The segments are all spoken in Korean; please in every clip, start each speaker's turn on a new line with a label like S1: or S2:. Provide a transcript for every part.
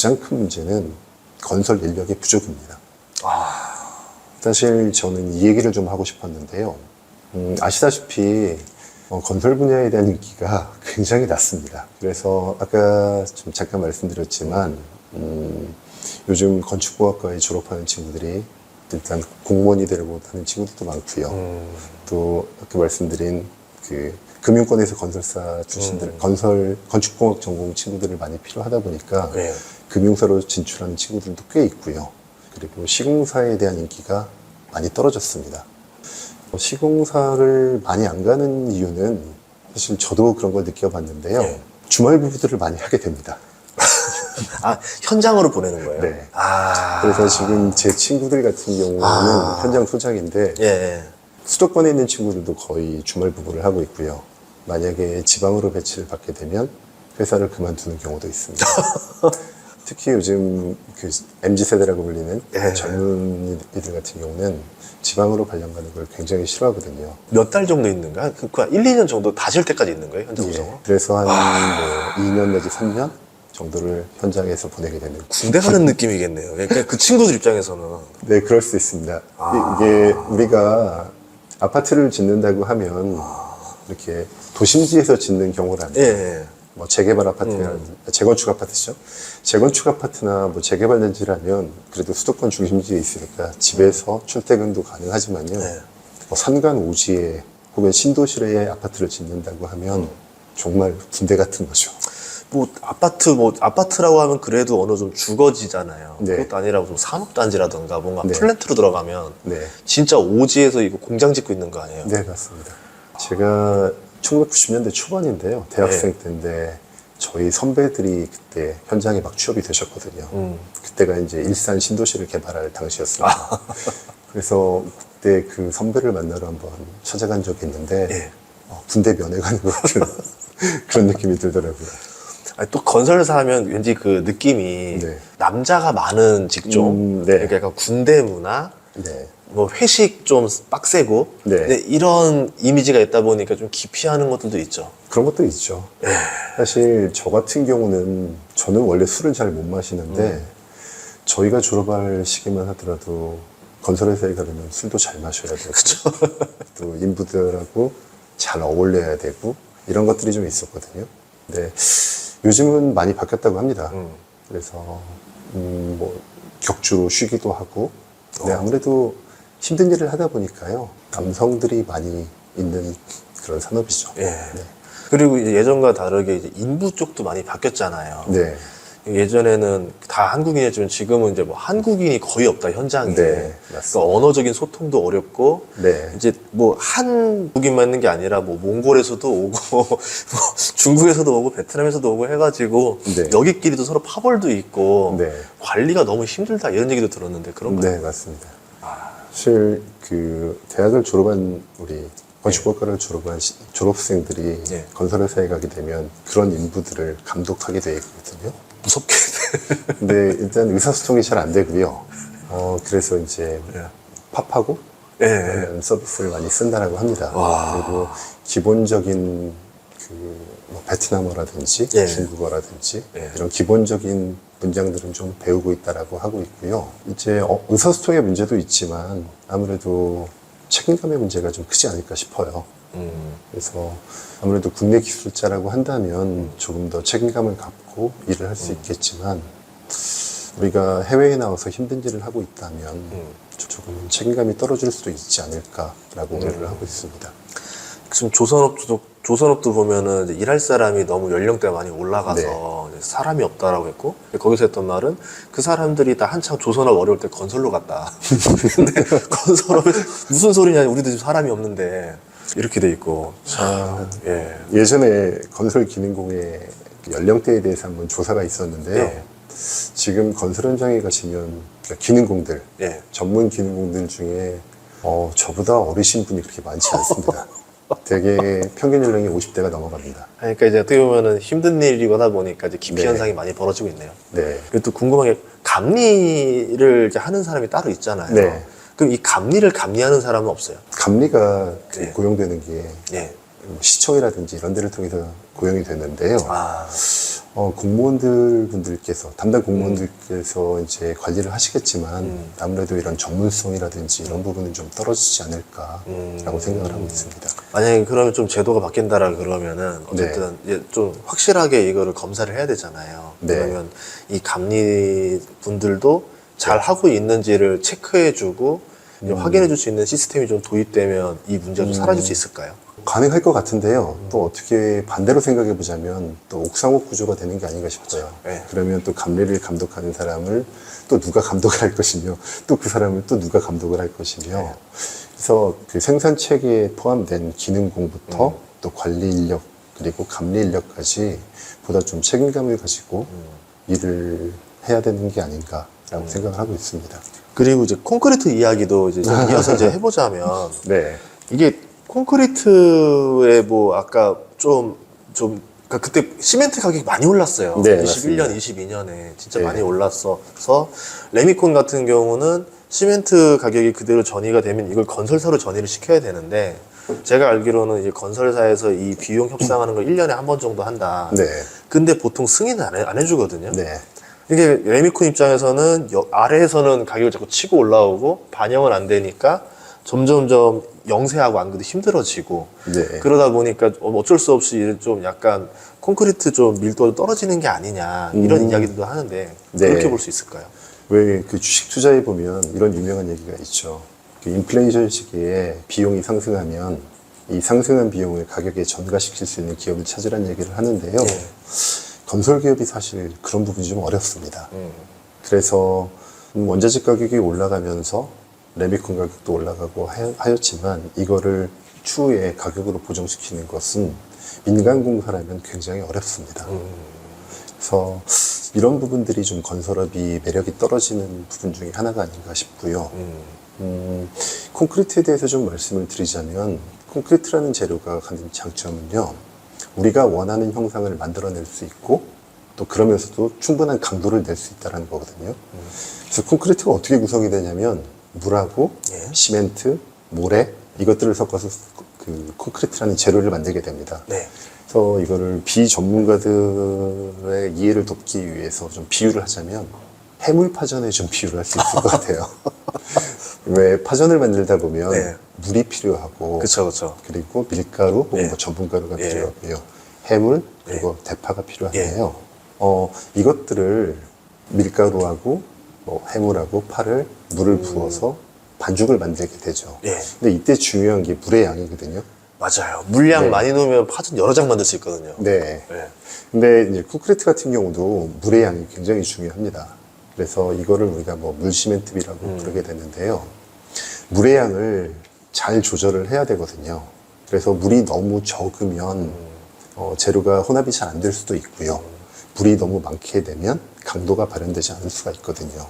S1: 가장 큰 문제는 건설 인력의 부족입니다. 사실 저는 이 얘기를 좀 하고 싶었는데요. 아시다시피 건설 분야에 대한 인기가 굉장히 낮습니다. 그래서 아까 좀 잠깐 말씀드렸지만 요즘 건축공학과에 졸업하는 친구들이 일단 공무원이 되려고 하는 친구들도 많고요. 또 아까 말씀드린 그 금융권에서 건설사 출신들, 건축공학 전공 친구들을 많이 필요하다 보니까
S2: 네.
S1: 금융사로 진출하는 친구들도 꽤 있고요. 그리고 시공사에 대한 인기가 많이 떨어졌습니다. 시공사를 많이 안 가는 이유는 사실 저도 그런 걸 느껴봤는데요.
S2: 네.
S1: 주말 부부들을 많이 하게 됩니다.
S2: 현장으로 보내는 거예요?
S1: 네. 그래서 지금 제 친구들 같은 경우는 현장 소장인데
S2: 예.
S1: 수도권에 있는 친구들도 거의 주말 부부를 하고 있고요. 만약에 지방으로 배치를 받게 되면 회사를 그만두는 경우도 있습니다. 특히 요즘 그 MZ세대라고 불리는 젊은이들 같은 경우는 지방으로 발령 가는 걸 굉장히 싫어하거든요.
S2: 몇 달 정도 있는가? 그 1, 2년 정도 다실 때까지 있는 거예요? 현장 구성은?
S1: 예, 그래서 한 2년 내지 3년 정도를 현장에서 보내게 되는.
S2: 군대 가는 느낌이겠네요. 그러니까 그 친구들 입장에서는.
S1: 네, 그럴 수 있습니다. 이게 우리가 아파트를 짓는다고 하면 이렇게 도심지에서 짓는 경우라면
S2: 예.
S1: 뭐 재개발 아파트라든지 재건축 아파트죠. 재건축 아파트나 뭐 재개발 단지라면 그래도 수도권 중심지에 있으니까 집에서 출퇴근도 가능하지만요. 뭐 산간 오지에 혹은 신도시의 아파트를 짓는다고 하면 정말 군대 같은 거죠.
S2: 아파트라고 하면 그래도 어느 좀 주거지잖아요.
S1: 네.
S2: 그것도 아니라 좀 산업단지라든가 뭔가
S1: 네.
S2: 플랜트로 들어가면
S1: 네.
S2: 진짜 오지에서 이거 공장 짓고 있는 거 아니에요?
S1: 네, 맞습니다. 제가 1990년대 초반인데요. 대학생 때인데 저희 선배들이 그때 현장에 막 취업이 되셨거든요. 그때가 이제 일산 신도시를 개발할 당시였습니다. 그래서 그때 그 선배를 만나러 한번 찾아간 적이 있는데 군대 면회 가는 것 같은 그런 느낌이 들더라고요.
S2: 아니, 또 건설사 하면 왠지 그 느낌이 남자가 많은 직종, 그러니까 약간 군대 문화, 뭐 회식 좀 빡세고 근데 이런 이미지가 있다 보니까 좀 기피하는 것들도 있죠.
S1: 그런 것도 있죠. 사실 저 같은 경우는 저는 원래 술을 잘 못 마시는데 저희가 졸업할 시기만 하더라도 건설회사에 가려면 술도 잘 마셔야 되고 또 인부들하고 잘 어울려야 되고 이런 것들이 좀 있었거든요. 근데 요즘은 많이 바뀌었다고 합니다. 그래서 뭐 격주로 쉬기도 하고 근데 아무래도 힘든 일을 하다 보니까요. 남성들이 많이 있는 그런 산업이죠.
S2: 그리고 이제 예전과 다르게 이제 인부 쪽도 많이 바뀌었잖아요.
S1: 네.
S2: 예전에는 다 한국인이었지만 지금은 이제 뭐 한국인이 거의 없다, 현장에.
S1: 맞습니다.
S2: 그러니까 언어적인 소통도 어렵고, 이제 뭐 한국인만 있는 게 아니라 뭐 몽골에서도 오고, 뭐 중국에서도 오고, 베트남에서도 오고 해가지고, 여기끼리도 서로 파벌도 있고, 관리가 너무 힘들다, 이런 얘기도 들었는데, 그런가요?
S1: 네, 맞습니다. 사실 그 대학을 졸업한 우리 건축학과를 졸업한 졸업생들이 건설회사에 가게 되면 그런 인부들을 감독하게 되어 있거든요.
S2: 무섭게.
S1: 근데 일단 의사소통이 잘 안 되고요. 그래서 이제 팝하고 이런 서비스를 많이 쓴다라고 합니다. 그리고 기본적인 뭐 베트남어라든지 중국어라든지 이런 기본적인 문장들은 좀 배우고 있다라고 하고 있고요. 이제 의사소통의 문제도 있지만 아무래도 책임감의 문제가 좀 크지 않을까 싶어요. 그래서 아무래도 국내 기술자라고 한다면 조금 더 책임감을 갖고 일을 할 수 있겠지만 우리가 해외에 나와서 힘든 일을 하고 있다면 조금 책임감이 떨어질 수도 있지 않을까라고 우려를 하고 있습니다.
S2: 지금 조선업도 보면은 이제 일할 사람이 너무 연령대가 많이 올라가서 이제 사람이 없다라고 했고, 거기서 했던 말은 그 사람들이 다 한창 조선업 어려울 때 건설로 갔다. 근데 건설업에 무슨 소리냐, 우리도 지금 사람이 없는데 이렇게 돼 있고.
S1: 예전에 건설기능공의 연령대에 대해서 한번 조사가 있었는데요. 지금 건설 현장에 가시면 기능공들, 전문 기능공들 중에 저보다 어리신 분이 그렇게 많지 않습니다. 되게 평균 연령이 50대가 넘어갑니다.
S2: 그러니까 이제 어떻게 보면은 힘든 일이거나 보니까 이제 기피 현상이 많이 벌어지고 있네요. 그리고 또 궁금한 게 감리를 이제 하는 사람이 따로 있잖아요. 그럼 이 감리를 감리하는 사람은 없어요?
S1: 감리가 고용되는 게 시청이라든지 이런 데를 통해서 고용이 되는데요. 분들께서, 담당 공무원들께서 이제 관리를 하시겠지만, 아무래도 이런 전문성이라든지 이런 부분은 좀 떨어지지 않을까라고 생각을 하고 있습니다.
S2: 만약에 그러면 좀 제도가 바뀐다라 그러면은 어쨌든 이제 좀 확실하게 이거를 검사를 해야 되잖아요.
S1: 네.
S2: 그러면 이 감리 분들도 잘 하고 있는지를 체크해주고 이제 확인해줄 수 있는 시스템이 좀 도입되면 이 문제가 좀 사라질 수 있을까요?
S1: 가능할 것 같은데요. 또 어떻게 반대로 생각해 보자면 또 옥상옥 구조가 되는 게 아닌가 싶어요.
S2: 네.
S1: 그러면 또 감리를 감독하는 사람을 또 누가 감독을 할 것이며 또 그 사람을 또 누가 감독을 할 것이며
S2: 네.
S1: 그래서 그 생산 체계에 포함된 기능공부터 또 관리 인력 그리고 감리 인력까지 보다 좀 책임감을 가지고 일을 해야 되는 게 아닌가라고 생각을 하고 있습니다.
S2: 그리고 이제 콘크리트 이야기도 이제 좀 이어서 이제 해보자면
S1: 네.
S2: 이게 콘크리트에 뭐 아까 그러니까 그때 시멘트 가격이 많이 올랐어요.
S1: 네,
S2: 21년, 22년에 진짜
S1: 네.
S2: 많이 올랐어서 레미콘 같은 경우는 시멘트 가격이 그대로 전이가 되면 이걸 건설사로 전이를 시켜야 되는데 제가 알기로는 이제 건설사에서 이 비용 협상하는 걸 1년에 한 번 정도 한다.
S1: 네.
S2: 근데 보통 승인을 안 해주거든요.
S1: 네.
S2: 이게 레미콘 입장에서는 아래에서는 가격이 자꾸 치고 올라오고 반영은 안 되니까 점점점 영세하고 안 그래도 힘들어지고
S1: 네.
S2: 그러다 보니까 어쩔 수 없이 좀 약간 콘크리트 좀 밀도가 떨어지는 게 아니냐 이런 이야기들도 하는데
S1: 네.
S2: 그렇게 볼 수 있을까요?
S1: 왜 그 주식 투자에 보면 이런 유명한 얘기가 있죠. 그 인플레이션 시기에 비용이 상승하면 이 상승한 비용을 가격에 전가시킬 수 있는 기업을 찾으라는 얘기를 하는데요.
S2: 네.
S1: 건설 기업이 사실 그런 부분이 좀 어렵습니다. 그래서 원자재 가격이 올라가면서 레미콘 가격도 올라가고 하였지만 이거를 추후에 가격으로 보정시키는 것은 민간 공사라면 굉장히 어렵습니다. 그래서 이런 부분들이 좀 건설업이 매력이 떨어지는 부분 중에 하나가 아닌가 싶고요. 콘크리트에 대해서 좀 말씀을 드리자면 콘크리트라는 재료가 가진 장점은요. 우리가 원하는 형상을 만들어낼 수 있고 또 그러면서도 충분한 강도를 낼 수 있다는 거거든요. 그래서 콘크리트가 어떻게 구성이 되냐면 물하고
S2: 예.
S1: 시멘트, 모래 이것들을 섞어서 그 콘크리트라는 재료를 만들게 됩니다.
S2: 네.
S1: 그래서 이거를 비전문가들의 이해를 돕기 위해서 좀 비유를 하자면 해물 파전에 좀 비유를 할 수 있을 것 같아요. 왜 파전을 만들다 보면
S2: 네.
S1: 물이 필요하고
S2: 그쵸.
S1: 그리고 밀가루 혹은
S2: 네.
S1: 뭐 전분가루가
S2: 예.
S1: 필요하고요. 해물 그리고 대파가 필요한데요. 이것들을 밀가루하고 뭐 해물하고 파를 물을 부어서 반죽을 만들게 되죠.
S2: 예.
S1: 근데 이때 중요한 게 물의 양이거든요.
S2: 맞아요. 물량
S1: 네.
S2: 많이 넣으면 파전 여러 장 만들 수 있거든요.
S1: 네.
S2: 네.
S1: 근데 이제 콘크리트 같은 경우도 물의 양이 굉장히 중요합니다. 그래서 이거를 우리가 뭐 물시멘트비라고 부르게 되는데요. 물의 양을 잘 조절을 해야 되거든요. 그래서 물이 너무 적으면 재료가 혼합이 잘 안 될 수도 있고요. 물이 너무 많게 되면 강도가 발현되지 않을 수가 있거든요.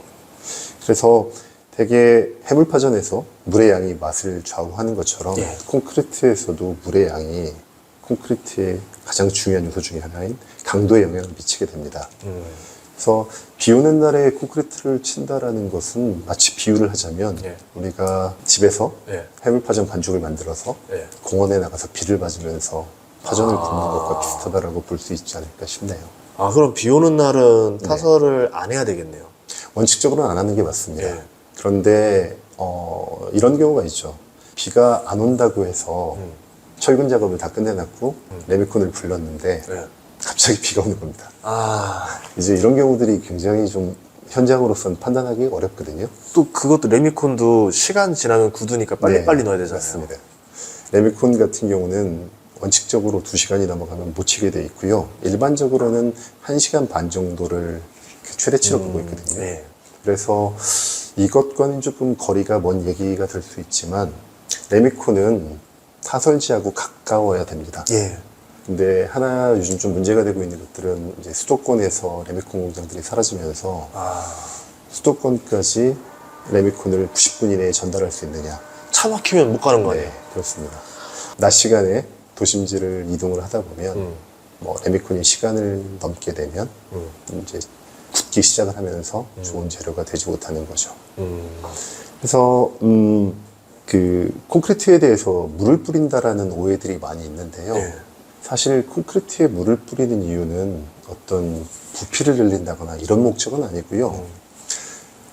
S1: 그래서 되게 해물파전에서 물의 양이 맛을 좌우하는 것처럼
S2: 예.
S1: 콘크리트에서도 물의 양이 콘크리트의 가장 중요한 요소 중에 하나인 강도에 영향을 미치게 됩니다. 그래서 비 오는 날에 콘크리트를 친다라는 것은 마치 비유를 하자면
S2: 예.
S1: 우리가 집에서
S2: 예.
S1: 해물파전 반죽을 만들어서
S2: 예.
S1: 공원에 나가서 비를 맞으면서 파전을 굽는 것과 비슷하다라고 볼 수 있지 않을까 싶네요.
S2: 아, 그럼 비 오는 날은 타설을 안 해야 되겠네요.
S1: 원칙적으로는 안 하는 게 맞습니다.
S2: 예.
S1: 그런데 이런 경우가 있죠. 비가 안 온다고 해서 철근 작업을 다 끝내놨고 레미콘을 불렀는데
S2: 예.
S1: 갑자기 비가 오는 겁니다.
S2: 아,
S1: 이제 이런 경우들이 굉장히 좀 현장으로서는 판단하기 어렵거든요.
S2: 또 그것도 레미콘도 시간 지나면 굳으니까 빨리빨리 넣어야 되잖아요.
S1: 맞습니다. 레미콘 같은 경우는 원칙적으로 2시간이 넘어가면 못 치게 돼 있고요. 일반적으로는 1시간 반 정도를 최대치로 보고 있거든요.
S2: 네.
S1: 그래서 이것과는 조금 거리가 먼 얘기가 될 수 있지만 레미콘은 타설지하고 가까워야 됩니다.
S2: 예.
S1: 근데 하나 요즘 좀 문제가 되고 있는 것들은 이제 수도권에서 레미콘 공장들이 사라지면서 수도권까지 레미콘을 90분 이내에 전달할 수 있느냐.
S2: 차 막히면 못 가는 거 아니에요?
S1: 네, 그렇습니다. 낮 시간에 도심지를 이동을 하다 보면 뭐 레미콘이 시간을 넘게 되면 이제 굳기 시작을 하면서 좋은 재료가 되지 못하는 거죠. 그래서 그 콘크리트에 대해서 물을 뿌린다라는 오해들이 많이 있는데요.
S2: 네.
S1: 사실 콘크리트에 물을 뿌리는 이유는 어떤 부피를 늘린다거나 이런 목적은 아니고요.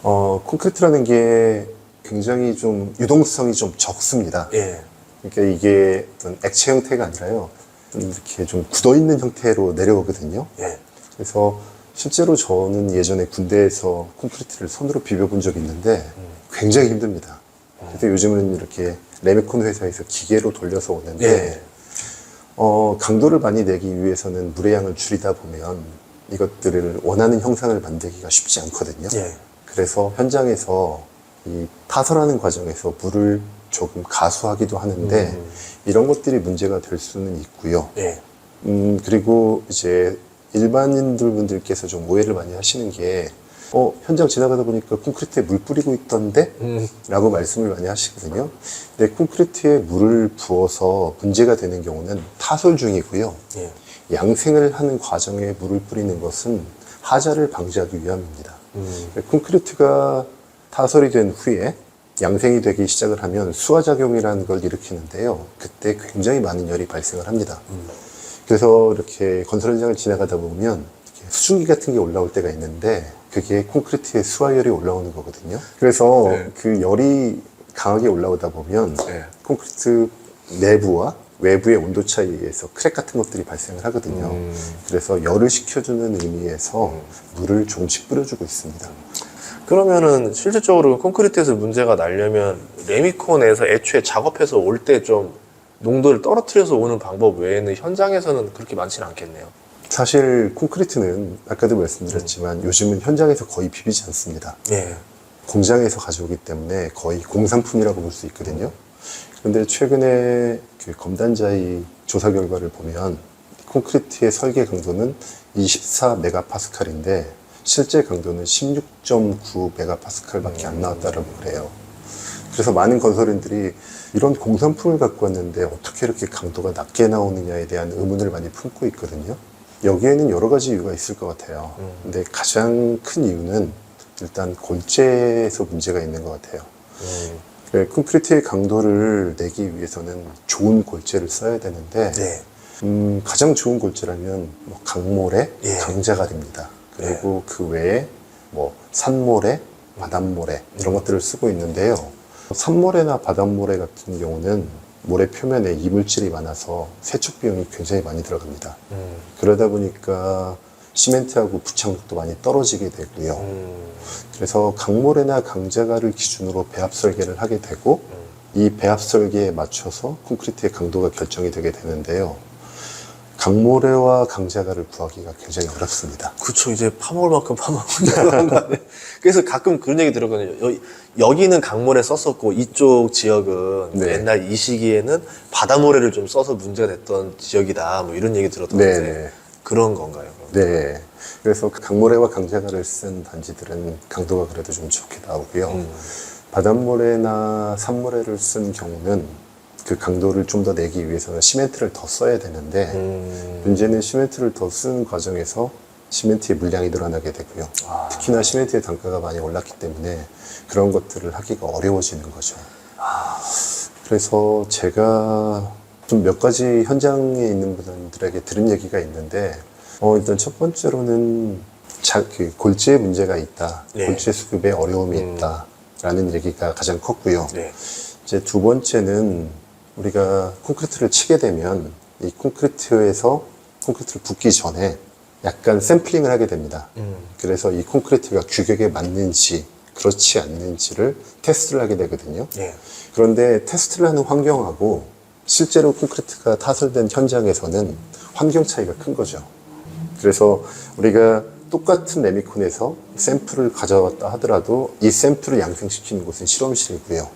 S1: 콘크리트라는 게 굉장히 좀 유동성이 좀 적습니다.
S2: 예.
S1: 그러니까 이게 어떤 액체 형태가 아니라요. 좀 이렇게 좀 굳어있는 형태로 내려오거든요.
S2: 예.
S1: 그래서 실제로 저는 예전에 군대에서 콘크리트를 손으로 비벼본 적이 있는데 굉장히 힘듭니다. 그래서 요즘은 이렇게 레미콘 회사에서 기계로 돌려서 오는데
S2: 예.
S1: 강도를 많이 내기 위해서는 물의 양을 줄이다 보면 이것들을 원하는 형상을 만들기가 쉽지 않거든요.
S2: 예.
S1: 그래서 현장에서 이 타설하는 과정에서 물을 조금 가수하기도 하는데 이런 것들이 문제가 될 수는 있고요.
S2: 예.
S1: 그리고 이제 일반인들분들께서 좀 오해를 많이 하시는 게 현장 지나가다 보니까 콘크리트에 물 뿌리고 있던데? 라고 말씀을 많이 하시거든요. 근데 콘크리트에 물을 부어서 문제가 되는 경우는 타설 중이고요.
S2: 예.
S1: 양생을 하는 과정에 물을 뿌리는 것은 하자를 방지하기 위함입니다. 콘크리트가 타설이 된 후에 양생이 되기 시작을 하면 수화작용이라는 걸 일으키는데요. 그때 굉장히 많은 열이 발생을 합니다. 그래서 이렇게 건설 현장을 지나가다 보면 수증기 같은 게 올라올 때가 있는데 그게 콘크리트에 수화열이 올라오는 거거든요. 그래서
S2: 네.
S1: 그 열이 강하게 올라오다 보면
S2: 네.
S1: 콘크리트 내부와 외부의 온도 차이에서 크랙 같은 것들이 발생을 하거든요. 그래서 열을 식혀주는 의미에서 물을 조금씩 뿌려주고 있습니다.
S2: 그러면은 실질적으로 콘크리트에서 문제가 나려면 레미콘에서 애초에 작업해서 올 때 좀 농도를 떨어뜨려서 오는 방법 외에는 현장에서는 그렇게 많지는 않겠네요.
S1: 사실 콘크리트는 아까도 말씀드렸지만 요즘은 현장에서 거의 비비지 않습니다.
S2: 예.
S1: 공장에서 가져오기 때문에 거의 공산품이라고 볼 수 있거든요. 그런데 최근에 그 검단자의 조사 결과를 보면 콘크리트의 설계 강도는 24메가파스칼인데 실제 강도는 16.9메가파스칼밖에 안 나왔다라고 그래요. 그래서 많은 건설인들이 이런 공산품을 갖고 왔는데 어떻게 이렇게 강도가 낮게 나오느냐에 대한 의문을 많이 품고 있거든요. 여기에는 여러 가지 이유가 있을 것 같아요. 근데 가장 큰 이유는 일단 골재에서 문제가 있는 것 같아요. 콘크리트의 강도를 내기 위해서는 좋은 골재를 써야 되는데
S2: 네.
S1: 가장 좋은 골재라면 뭐 강모래,
S2: 예.
S1: 강자갈입니다. 그리고 그 외에 뭐 산모래, 바닷모래 이런 것들을 쓰고 있는데요. 산모래나 바닷모래 같은 경우는 모래 표면에 이물질이 많아서 세척 비용이 굉장히 많이 들어갑니다. 그러다 보니까 시멘트하고 부착력도 많이 떨어지게 되고요. 그래서 강모래나 강자갈을 기준으로 배합 설계를 하게 되고 이 배합 설계에 맞춰서 콘크리트의 강도가 결정이 되게 되는데요. 강모래와 강자갈을 구하기가 굉장히 어렵습니다.
S2: 그쵸. 이제 파먹을 만큼 파먹는 건데. 그래서 가끔 그런 얘기 들었거든요. 여기는 강모래 썼었고 이쪽 지역은
S1: 네.
S2: 옛날 이 시기에는 바다모래를 좀 써서 문제가 됐던 지역이다. 뭐 이런 얘기 들었던데
S1: 네.
S2: 그런 건가요?
S1: 네. 그래서 강모래와 강자갈을 쓴 단지들은 강도가 그래도 좀 좋게 나오고요. 바닷모래나 산모래를 쓴 경우는 그 강도를 좀 더 내기 위해서는 시멘트를 더 써야 되는데 문제는 시멘트를 더 쓰는 과정에서 시멘트의 물량이 늘어나게 되고요. 특히나 시멘트의 단가가 많이 올랐기 때문에 그런 것들을 하기가 어려워지는 거죠. 그래서 제가 좀 몇 가지 현장에 있는 분들에게 들은 얘기가 있는데 일단 첫 번째로는 그 골재에 문제가 있다.
S2: 네.
S1: 골재 수급에 어려움이 있다라는 얘기가 가장 컸고요.
S2: 네.
S1: 이제 두 번째는 우리가 콘크리트를 치게 되면 이 콘크리트에서 콘크리트를 붓기 전에 약간 샘플링을 하게 됩니다. 그래서 이 콘크리트가 규격에 맞는지 그렇지 않는지를 테스트를 하게 되거든요.
S2: 예.
S1: 그런데 테스트를 하는 환경하고 실제로 콘크리트가 타설된 현장에서는 환경 차이가 큰 거죠. 그래서 우리가 똑같은 레미콘에서 샘플을 가져왔다 하더라도 이 샘플을 양생시키는 곳은 실험실이고요.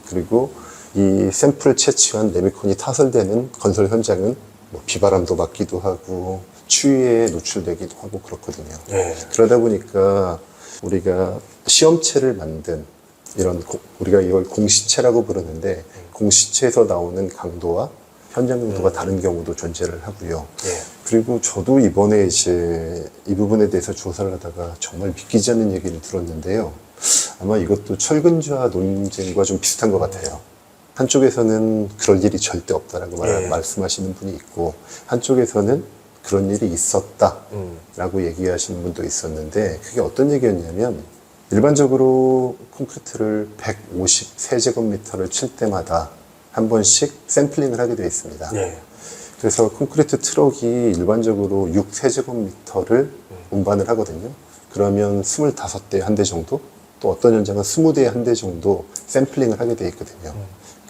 S1: 그리고 이 샘플을 채취한 레미콘이 타설되는 건설 현장은 뭐 비바람도 맞기도 하고 추위에 노출되기도 하고 그렇거든요.
S2: 예.
S1: 그러다 보니까 우리가 시험체를 만든 이런 우리가 이걸 공시체라고 부르는데 공시체에서 나오는 강도와 현장 강도가 다른 경우도 존재를 하고요.
S2: 예.
S1: 그리고 저도 이번에 이제 이 부분에 대해서 조사를 하다가 정말 믿기지 않는 얘기를 들었는데요. 아마 이것도 철근좌 논쟁과 좀 비슷한 것 같아요. 한쪽에서는 그럴 일이 절대 없다라고
S2: 예.
S1: 말씀하시는 분이 있고, 한쪽에서는 그런 일이 있었다라고 얘기하시는 분도 있었는데, 그게 어떤 얘기였냐면, 일반적으로 콘크리트를 153제곱미터를 칠 때마다 한 번씩 샘플링을 하게 되어 있습니다.
S2: 예.
S1: 그래서 콘크리트 트럭이 일반적으로 6세제곱미터를 운반을 하거든요. 그러면 25대에 한 대 정도, 또 어떤 현장은 20대에 한 대 정도 샘플링을 하게 되어 있거든요.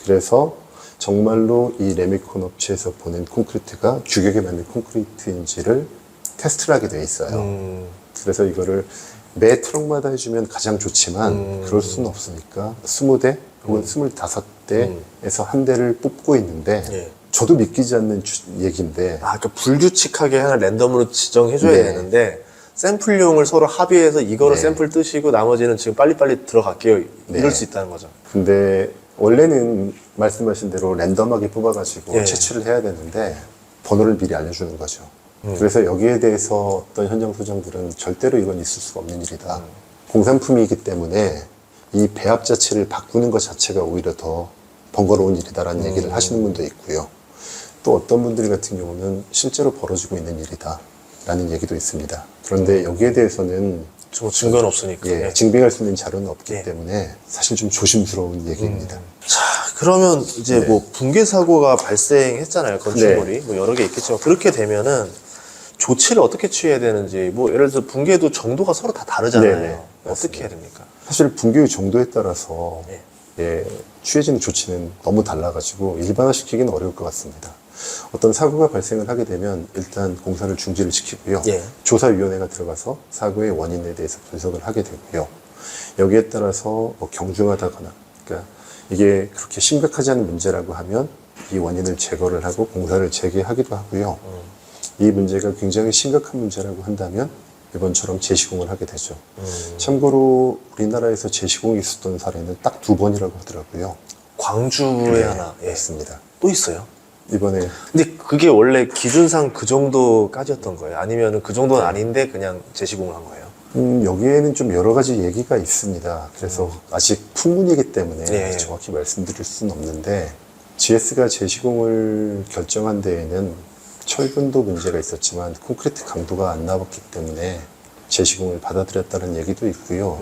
S1: 그래서 정말로 이 레미콘 업체에서 보낸 콘크리트가 규격에 맞는 콘크리트인지를 테스트를 하게 되어 있어요. 그래서 이거를 매 트럭마다 해주면 가장 좋지만 그럴 수는 없으니까 20대 혹은 25대에서 한 대를 뽑고 있는데,
S2: 예.
S1: 저도 믿기지 않는 얘기인데,
S2: 그러니까 불규칙하게 하나 랜덤으로 지정해줘야
S1: 네.
S2: 되는데 샘플용을 서로 합의해서 이거를
S1: 네.
S2: 샘플 뜨시고 나머지는 지금 빨리빨리 들어갈게요.
S1: 네.
S2: 이럴 수 있다는 거죠.
S1: 근데 원래는 말씀하신 대로 랜덤하게 뽑아가지고
S2: 예.
S1: 채취를 해야 되는데 번호를 미리 알려주는 거죠. 그래서 여기에 대해서 어떤 현장 소장들은 절대로 이건 있을 수가 없는 일이다. 공산품이기 때문에 이 배합 자체를 바꾸는 것 자체가 오히려 더 번거로운 일이다라는 얘기를 하시는 분도 있고요. 또 어떤 분들 같은 경우는 실제로 벌어지고 있는 일이다 라는 얘기도 있습니다. 그런데 여기에 대해서는
S2: 뭐 증거는 없으니까.
S1: 예,
S2: 예.
S1: 증빙할 수 있는 자료는 없기
S2: 예.
S1: 때문에 사실 좀 조심스러운 얘기입니다.
S2: 자, 그러면 이제
S1: 네.
S2: 뭐 붕괴 사고가 발생했잖아요. 건축물이. 뭐 여러 개 있겠지만 그렇게 되면은 조치를 어떻게 취해야 되는지, 뭐 예를 들어서 붕괴도 정도가 서로 다 다르잖아요.
S1: 네네,
S2: 어떻게 해야 됩니까?
S1: 사실 붕괴의 정도에 따라서
S2: 예.
S1: 예, 취해지는 조치는 너무 달라가지고 일반화시키기는 어려울 것 같습니다. 어떤 사고가 발생을 하게 되면 일단 공사를 중지를 시키고요.
S2: 예.
S1: 조사위원회가 들어가서 사고의 원인에 대해서 분석을 하게 되고요. 여기에 따라서 뭐 경중하다거나, 그러니까 이게 그렇게 심각하지 않은 문제라고 하면 이 원인을 제거를 하고 공사를 재개하기도 하고요. 이 문제가 굉장히 심각한 문제라고 한다면 이번처럼 재시공을 하게 되죠. 참고로 우리나라에서 재시공이 있었던 사례는 딱 2번이라고 하더라고요.
S2: 광주에 하나. 예.
S1: 맞습니다.
S2: 또 있어요.
S1: 이번에
S2: 근데 그게 원래 기준상 그 정도까지였던 거예요? 아니면 그 정도는 아닌데 그냥 재시공을 한 거예요?
S1: 여기에는 좀 여러 가지 얘기가 있습니다. 그래서 아직 풍문이기 때문에
S2: 예.
S1: 정확히 말씀드릴 수는 없는데, GS가 재시공을 결정한 데에는 철근도 문제가 있었지만 콘크리트 강도가 안 나왔기 때문에 재시공을 받아들였다는 얘기도 있고요.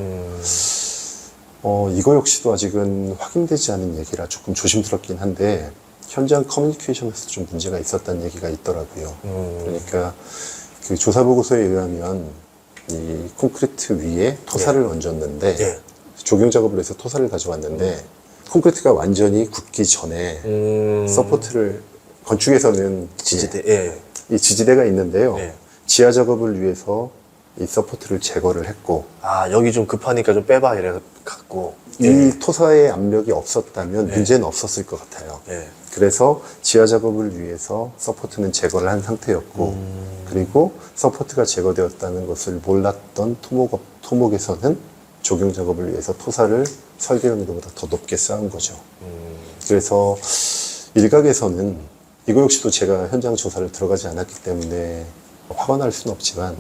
S1: 이거 역시도 아직은 확인되지 않은 얘기라 조금 조심스럽긴 한데, 현장 커뮤니케이션에서 좀 문제가 있었다는 얘기가 있더라고요. 그러니까 그 조사 보고서에 의하면 이 콘크리트 위에 토사를 얹었는데,
S2: 예.
S1: 조경 작업을 해서 토사를 가져왔는데 콘크리트가 완전히 굳기 전에 서포트를, 건축에서는
S2: 지지대. 예.
S1: 이 지지대가 있는데요.
S2: 예.
S1: 지하 작업을 위해서 이 서포트를 제거를 했고,
S2: 아, 여기 좀 급하니까 좀 빼봐 이래서 갖고.
S1: 이 토사의 압력이 없었다면 문제는 없었을 것 같아요.
S2: 예.
S1: 그래서 지하 작업을 위해서 서포트는 제거를 한 상태였고, 그리고 서포트가 제거되었다는 것을 몰랐던 토목에서는 조경 작업을 위해서 토사를 설계 강도보다 더 높게 쌓은 거죠. 그래서 일각에서는, 이거 역시도 제가 현장 조사를 들어가지 않았기 때문에 화가 날 수는 없지만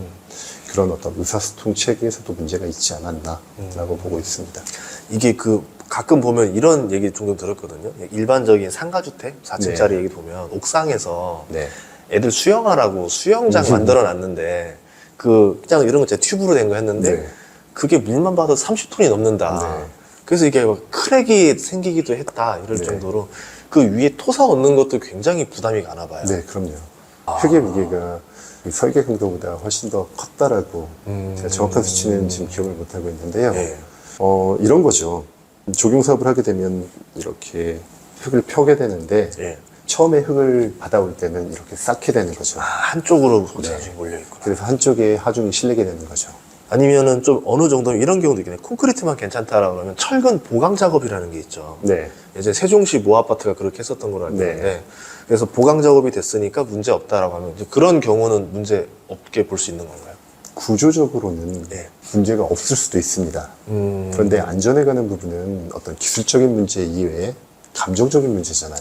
S1: 그런 어떤 의사소통 체계에서도 문제가 있지 않았나라고 보고 있습니다.
S2: 이게 그 가끔 보면 이런 얘기 종종 들었거든요. 일반적인 상가주택 4층짜리
S1: 네.
S2: 얘기 보면 옥상에서
S1: 네.
S2: 애들 수영하라고 수영장 만들어 놨는데 그 그냥 이런 거 진짜 튜브로 된 거 했는데
S1: 네.
S2: 그게 물만 봐도 30톤이 넘는다.
S1: 네.
S2: 그래서 이게 막 크랙이 생기기도 했다 이럴
S1: 네.
S2: 정도로 그 위에 토사 얹는 것도 굉장히 부담이 가나 봐요.
S1: 네, 그럼요. 흙의 무게가 이 설계 강도보다 훨씬 더 컸다라고, 제가 정확한 수치는 지금 기억을 못하고 있는데요.
S2: 네.
S1: 이런 거죠. 조경 사업을 하게 되면 이렇게 흙을 펴게 되는데,
S2: 예.
S1: 처음에 흙을 받아올 때는 이렇게 쌓게 되는 거죠.
S2: 아, 한쪽으로
S1: 네.
S2: 하중이 몰려 있구나.
S1: 그래서 한쪽에 하중이 실리게 되는 거죠.
S2: 아니면은 좀 어느 정도 이런 경우도 있겠네. 콘크리트만 괜찮다라고 그러면 철근 보강 작업이라는 게 있죠.
S1: 네.
S2: 예전에 세종시 모 아파트가 그렇게 했었던 걸로 알고
S1: 네.
S2: 있는데 그래서 보강 작업이 됐으니까 문제 없다라고 하면 이제 그런 경우는 문제 없게 볼 수 있는 건가요?
S1: 구조적으로는
S2: 네.
S1: 문제가 없을 수도 있습니다. 그런데 안전에 관한 부분은 어떤 기술적인 문제 이외에 감정적인 문제잖아요.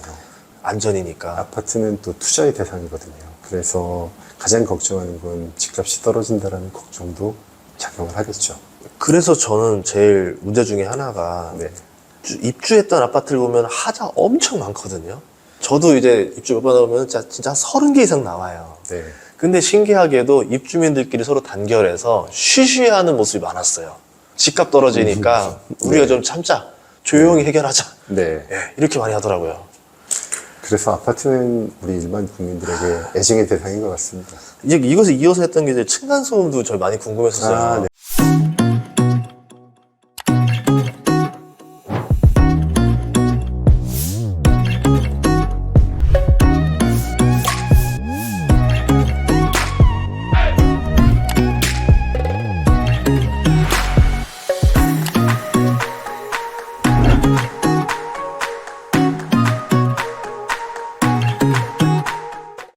S2: 안전이니까.
S1: 아파트는 또 투자의 대상이거든요. 그래서 가장 걱정하는 건 집값이 떨어진다라는 걱정도 작용을 하겠죠.
S2: 그래서 저는 제일 문제 중에 하나가
S1: 네.
S2: 입주했던 아파트를 보면 하자 엄청 많거든요. 저도 이제 입주 몇 번 하면 진짜 30개 이상 나와요.
S1: 네.
S2: 근데 신기하게도 입주민들끼리 서로 단결해서 쉬쉬하는 모습이 많았어요. 집값 떨어지니까 우리가 좀 참자. 조용히 해결하자.
S1: 네.
S2: 예, 이렇게 많이 하더라고요.
S1: 그래서 아파트는 우리 일반 국민들에게 애증의 대상인 것 같습니다.
S2: 이제 이것을 이어서 했던 게 이제 층간소음도 저희 많이 궁금했었어요.
S1: 아, 네.